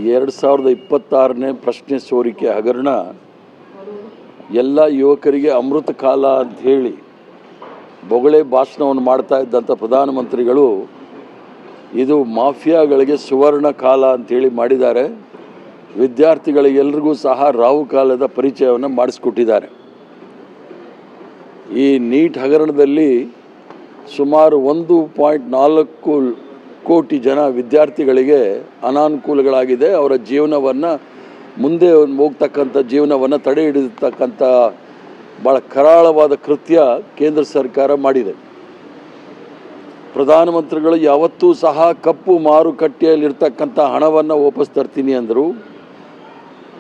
2026ನೇ ಪ್ರಶ್ನೆ ಸೋರಿಕೆ ಹಗರಣ ಎಲ್ಲ ಯುವಕರಿಗೆ ಅಮೃತ ಕಾಲ ಅಂತ ಹೇಳಿ ಬೊಗಳೆ ಭಾಷಣವನ್ನು ಮಾಡ್ತಾ ಇದ್ದಂಥ ಪ್ರಧಾನಮಂತ್ರಿಗಳು ಇದು ಮಾಫಿಯಾಗಳಿಗೆ ಸುವರ್ಣ ಕಾಲ ಅಂತೇಳಿ ಮಾಡಿದ್ದಾರೆ. ವಿದ್ಯಾರ್ಥಿಗಳಿಗೆಲ್ಲರಿಗೂ ಸಹ ರಾವು ಕಾಲದ ಪರಿಚಯವನ್ನು ಮಾಡಿಸ್ಕೊಟ್ಟಿದ್ದಾರೆ. ಈ ನೀಟ್ ಹಗರಣದಲ್ಲಿ ಸುಮಾರು 1.4 ಕೋಟಿ ಜನ ವಿದ್ಯಾರ್ಥಿಗಳಿಗೆ ಅನಾನುಕೂಲಗಳಾಗಿದೆ. ಅವರ ಜೀವನವನ್ನು ಮುಂದೆ ಹೋಗ್ತಕ್ಕಂಥ ಜೀವನವನ್ನು ತಡೆ ಹಿಡಿತಕ್ಕಂಥ ಭಾಳ ಕರಾಳವಾದ ಕೃತ್ಯ ಕೇಂದ್ರ ಸರ್ಕಾರ ಮಾಡಿದೆ. ಪ್ರಧಾನಮಂತ್ರಿಗಳು ಯಾವತ್ತೂ ಸಹ ಕಪ್ಪು ಮಾರುಕಟ್ಟೆಯಲ್ಲಿರ್ತಕ್ಕಂಥ ಹಣವನ್ನು ವಾಪಸ್ ತರ್ತೀನಿ ಅಂದರು.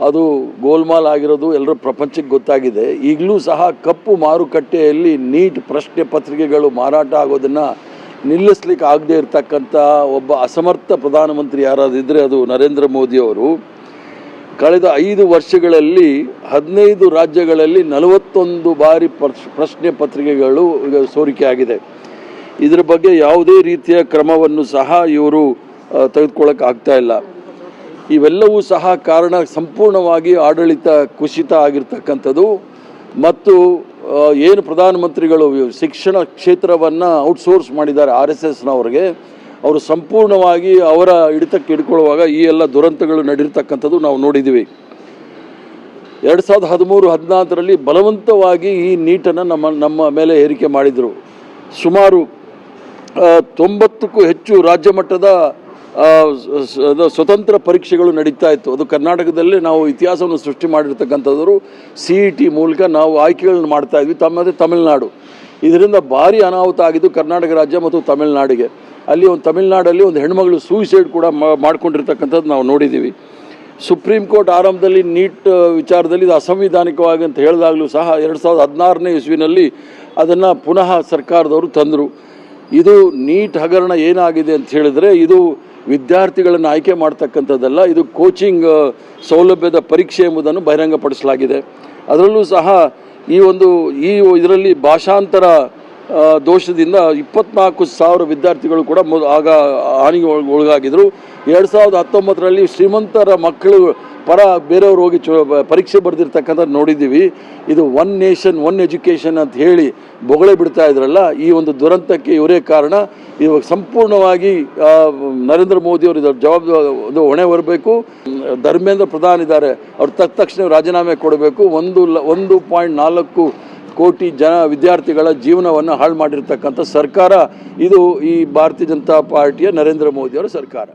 ಅದು ಗೋಲ್ಮಾಲ್ ಆಗಿರೋದು ಎಲ್ಲರೂ ಪ್ರಪಂಚಕ್ಕೆ ಗೊತ್ತಾಗಿದೆ. ಈಗಲೂ ಸಹ ಕಪ್ಪು ಮಾರುಕಟ್ಟೆಯಲ್ಲಿ ನೀಟ್ ಪ್ರಶ್ನೆ ಪತ್ರಿಕೆಗಳು ಮಾರಾಟ ಆಗೋದನ್ನು ನಿಲ್ಲಿಸ್ಲಿಕ್ಕೆ ಆಗದೆ ಇರತಕ್ಕಂಥ ಒಬ್ಬ ಅಸಮರ್ಥ ಪ್ರಧಾನಮಂತ್ರಿ ಯಾರಾದಿದ್ದರೆ ಅದು ನರೇಂದ್ರ ಮೋದಿಯವರು. ಕಳೆದ 5 ವರ್ಷಗಳಲ್ಲಿ 15 ರಾಜ್ಯಗಳಲ್ಲಿ 41 ಬಾರಿ ಪ್ರಶ್ನೆ ಪತ್ರಿಕೆಗಳು ಸೋರಿಕೆ ಆಗಿದೆ. ಇದರ ಬಗ್ಗೆ ಯಾವುದೇ ರೀತಿಯ ಕ್ರಮವನ್ನು ಸಹ ಇವರು ತೆಗೆದುಕೊಳ್ಳೋಕೆ ಆಗ್ತಾ ಇಲ್ಲ. ಇವೆಲ್ಲವೂ ಸಹ ಕಾರಣ ಸಂಪೂರ್ಣವಾಗಿ ಆಡಳಿತ ಕುಸಿತ ಆಗಿರ್ತಕ್ಕಂಥದ್ದು. ಮತ್ತು ಏನು ಪ್ರಧಾನಮಂತ್ರಿಗಳು ಶಿಕ್ಷಣ ಕ್ಷೇತ್ರವನ್ನು ಔಟ್ಸೋರ್ಸ್ ಮಾಡಿದ್ದಾರೆ RSSನವ್ರಿಗೆ, ಅವರು ಸಂಪೂರ್ಣವಾಗಿ ಅವರ ಹಿಡಿತಕ್ಕೆ ಹಿಡ್ಕೊಳ್ಳುವಾಗ ಈ ಎಲ್ಲ ದುರಂತಗಳು ನಡೆದಿರ್ತಕ್ಕಂಥದ್ದು ನಾವು ನೋಡಿದ್ದೀವಿ. 2013-14ರಲ್ಲಿ ಬಲವಂತವಾಗಿ ಈ ನೀಟನ್ನು ನಮ್ಮ ಮೇಲೆ ಏರಿಕೆ ಮಾಡಿದರು. ಸುಮಾರು 90ಕ್ಕೂ ಹೆಚ್ಚು ರಾಜ್ಯ ಮಟ್ಟದ ಸ್ವತಂತ್ರ ಪರೀಕ್ಷೆಗಳು ನಡೀತಾ ಇತ್ತು. ಅದು ಕರ್ನಾಟಕದಲ್ಲಿ ನಾವು ಇತಿಹಾಸವನ್ನು ಸೃಷ್ಟಿ ಮಾಡಿರ್ತಕ್ಕಂಥದ್ದು. CET ಮೂಲಕ ನಾವು ಆಯ್ಕೆಗಳನ್ನು ಮಾಡ್ತಾ ಇದ್ವಿ. ತಮಿಳುನಾಡು ಇದರಿಂದ ಭಾರಿ ಅನಾಹುತ ಆಗಿದ್ದು ಕರ್ನಾಟಕ ರಾಜ್ಯ ಮತ್ತು ತಮಿಳುನಾಡಿಗೆ. ಅಲ್ಲಿ ತಮಿಳುನಾಡಲ್ಲಿ ಒಂದು ಹೆಣ್ಮಗಳು ಸೂಸೈಡ್ ಕೂಡ ಮಾಡ್ಕೊಂಡಿರ್ತಕ್ಕಂಥದ್ದು ನಾವು ನೋಡಿದ್ದೀವಿ. ಸುಪ್ರೀಂ ಕೋರ್ಟ್ ಆರಂಭದಲ್ಲಿ ನೀಟ್ ವಿಚಾರದಲ್ಲಿ ಇದು ಅಸಂವಿಧಾನಿಕವಾಗಿ ಅಂತ ಹೇಳಿದಾಗಲೂ ಸಹ 2016ನೇ ಇಸ್ವಿನಲ್ಲಿ ಅದನ್ನು ಪುನಃ ಸರ್ಕಾರದವರು ತಂದರು. ಇದು ನೀಟ್ ಹಗರಣ ಏನಾಗಿದೆ ಅಂತ ಹೇಳಿದ್ರೆ ಇದು ವಿದ್ಯಾರ್ಥಿಗಳನ್ನು ಆಯ್ಕೆ ಮಾಡ್ತಕ್ಕಂಥದ್ದಲ್ಲ, ಇದು ಕೋಚಿಂಗ್ ಸೌಲಭ್ಯದ ಪರೀಕ್ಷೆ ಎಂಬುದನ್ನು ಬಹಿರಂಗಪಡಿಸಲಾಗಿದೆ. ಅದರಲ್ಲೂ ಸಹ ಇದರಲ್ಲಿ ಭಾಷಾಂತರ ದೋಷದಿಂದ 24,000 ವಿದ್ಯಾರ್ಥಿಗಳು ಕೂಡ ಆಗ ಹಾನಿಗೆ ಒಳಗಾಗಿದ್ದರು. 2019ರಲ್ಲಿ ಶ್ರೀಮಂತರ ಮಕ್ಕಳು ಪರ ಬೇರೆಯವರು ಹೋಗಿ ಪರೀಕ್ಷೆ ಬರೆದಿರ್ತಕ್ಕಂಥದ್ದು ನೋಡಿದ್ದೀವಿ. ಇದು ಒನ್ ನೇಷನ್ ಒನ್ ಎಜುಕೇಷನ್ ಅಂತ ಹೇಳಿ ಬೊಗಳೆ ಬಿಡ್ತಾ ಇದ್ರಲ್ಲ, ಈ ಒಂದು ದುರಂತಕ್ಕೆ ಇವರೇ ಕಾರಣ. ಇವಾಗ ಸಂಪೂರ್ಣವಾಗಿ ನರೇಂದ್ರ ಮೋದಿಯವರು ಇದರ ಜವಾಬ್ದಾರಿ ಹೊಣೆ ಹೊರಬೇಕು. ಧರ್ಮೇಂದ್ರ ಪ್ರಧಾನ್ ಇದ್ದಾರೆ, ಅವ್ರು ತಕ್ಷಣ ರಾಜೀನಾಮೆ ಕೊಡಬೇಕು. 1.4 ಕೋಟಿ ಜನ ವಿದ್ಯಾರ್ಥಿಗಳ ಜೀವನವನ್ನು ಹಾಳು ಮಾಡಿರ್ತಕ್ಕಂಥ ಸರ್ಕಾರ ಇದು ಈ ಭಾರತೀಯ ಜನತಾ ಪಾರ್ಟಿಯ ನರೇಂದ್ರ ಮೋದಿಯವರ ಸರ್ಕಾರ.